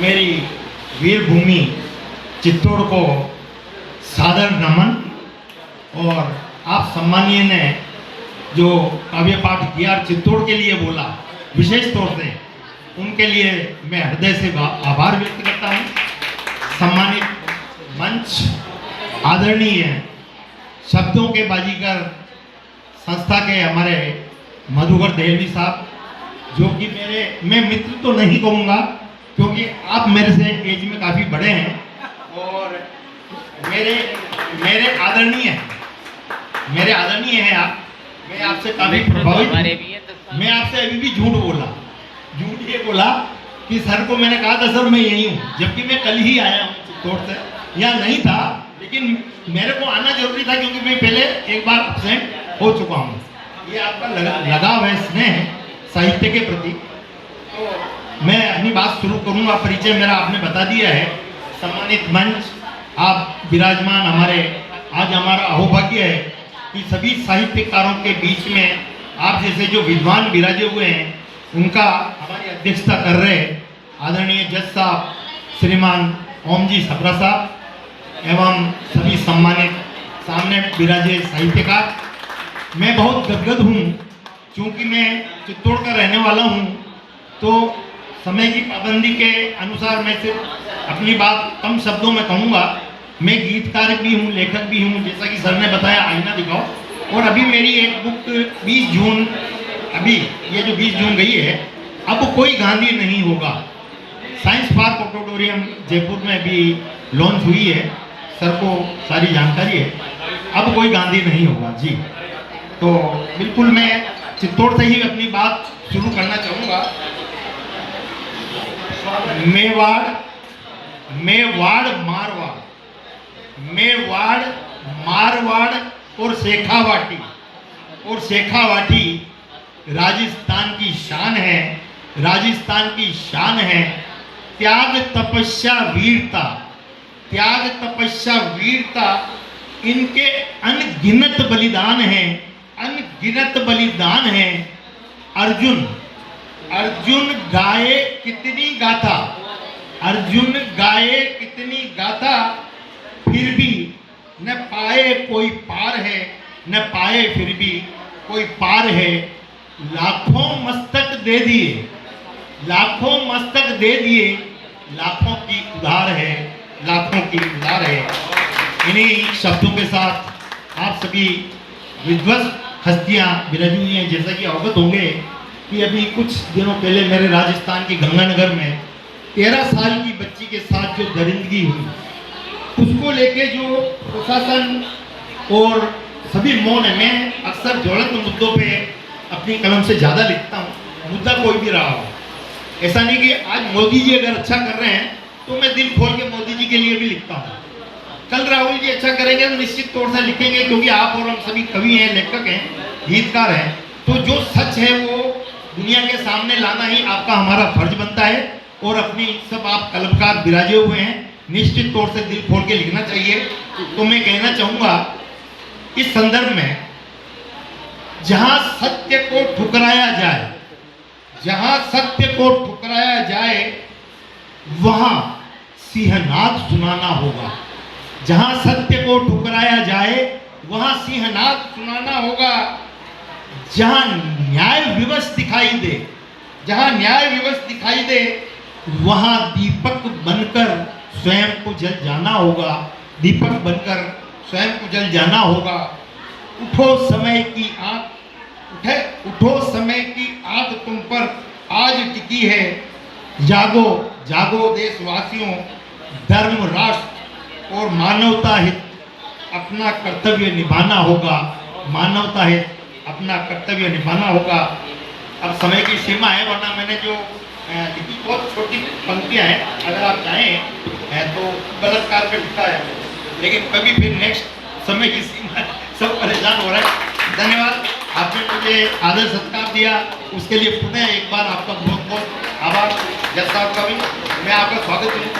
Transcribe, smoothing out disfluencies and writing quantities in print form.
मेरी वीर भूमि चित्तौड़ को सादर नमन। और आप सम्मानीय ने जो काव्य पाठ किया और चित्तौड़ के लिए बोला विशेष तौर से, उनके लिए मैं हृदय से आभार व्यक्त करता हूँ। सम्मानित मंच, आदरणीय शब्दों के बाजीगर संस्था के हमारे मधुकर देहलवी साहब, जो कि मैं मित्र तो नहीं कहूँगा क्योंकि आप मेरे से एज में काफ़ी बड़े हैं और मेरे आदरणीय हैं आप। मैं आपसे काफ़ी प्रभावित हूँ। मैं आपसे अभी भी झूठ ये बोला कि सर को मैंने कहा था सर मैं यही हूँ, जबकि मैं कल ही आया हूँ चित्तौड़ से, यहाँ नहीं था, लेकिन मेरे को आना जरूरी था क्योंकि मैं पहले एक बार एब्सेंट हो चुका हूँ। ये आपका लगाव है, स्नेह साहित्य के प्रति। तो मैं अपनी बात शुरू करूँगा। परिचय मेरा आपने बता दिया है। सम्मानित मंच, आप विराजमान, आज हमारा अहोभाग्य है कि सभी साहित्यकारों के बीच में आप जैसे जो विद्वान विराजे हुए हैं उनका हमारी अध्यक्षता कर रहे आदरणीय जज साहब श्रीमान ओम जी सबरा साहब एवं सभी सम्मानित सामने विराजे साहित्यकार। मैं बहुत गदगद हूँ क्योंकि मैं चित्तौड़ का रहने वाला हूँ, तो समय की पाबंदी के अनुसार मैं सिर्फ अपनी बात कम शब्दों में कहूँगा। मैं गीतकार भी हूँ, लेखक भी हूँ, जैसा कि सर ने बताया आईना दिखाओ। और अभी मेरी एक बुक 20 जून, अभी ये जो 20 जून गई है, अब कोई गांधी नहीं होगा, साइंस पार्क ऑडिटोरियम जयपुर में अभी लॉन्च हुई है। सर को सारी जानकारी है। अब कोई गांधी नहीं होगा जी। तो बिल्कुल मैं चित्तौड़ से ही अपनी बात शुरू करना चाहूँगा। मेवाड़, मारवाड़ और शेखावाटी राजस्थान की शान है। त्याग तपस्या वीरता इनके अनगिनत बलिदान हैं। अर्जुन गाए कितनी गाथा, फिर भी न पाए कोई पार है। लाखों मस्तक दे दिए, लाखों की उधार है। इन्हीं शब्दों के साथ आप सभी विध्वस्त हस्तियां विराजी हुई हैं। जैसा कि अवगत होंगे कि अभी कुछ दिनों पहले मेरे राजस्थान की गंगानगर में 13 साल की बच्ची के साथ जो दरिंदगी हुई, उसको लेके जो प्रशासन और सभी मौन है। मैं अक्सर ज्वलंत मुद्दों पे अपनी कलम से ज़्यादा लिखता हूँ, मुद्दा कोई भी रहा हो। ऐसा नहीं कि आज मोदी जी अगर अच्छा कर रहे हैं तो मैं दिल खोल के मोदी जी के लिए भी लिखता हूँ। कल राहुल जी अच्छा करेंगे तो निश्चित तौर से लिखेंगे, क्योंकि आप और हम सभी कवि हैं, लेखक हैं, गीतकार हैं। तो जो सच है वो दुनिया के सामने लाना ही आपका हमारा फर्ज बनता है। और अपनी सब आप कलमकार विराजे हुए हैं, निश्चित तौर से दिल खोल के लिखना चाहिए। तो मैं कहना चाहूँगा इस संदर्भ में, जहाँ सत्य को ठुकराया जाए वहाँ सिंहनाद सुनाना होगा। जहाँ सत्य को ठुकराया जाए वहाँ सिंहनाद सुनाना होगा। जहाँ न्याय विवश दिखाई दे वहाँ दीपक बनकर स्वयं को जल जाना होगा। उठो समय की आग तुम पर आज टिकी है। जागो देशवासियों, धर्म, राष्ट्र और मानवता हित अपना कर्तव्य निभाना होगा। अब समय की सीमा है, वरना मैंने जो लिखी बहुत छोटी पंक्तियां हैं, अगर आप चाहें तो बलात्कार पे लिखा है, लेकिन कभी फिर नेक्स्ट समय की सीमा, सब परेशान हो रहे हैं। धन्यवाद, आपने मुझे आदर सत्कार दिया, उसके लिए पुनः एक बार आपका बहुत बहुत आभार। जज साहब का भी मैं आपका स्वागत करूँगा।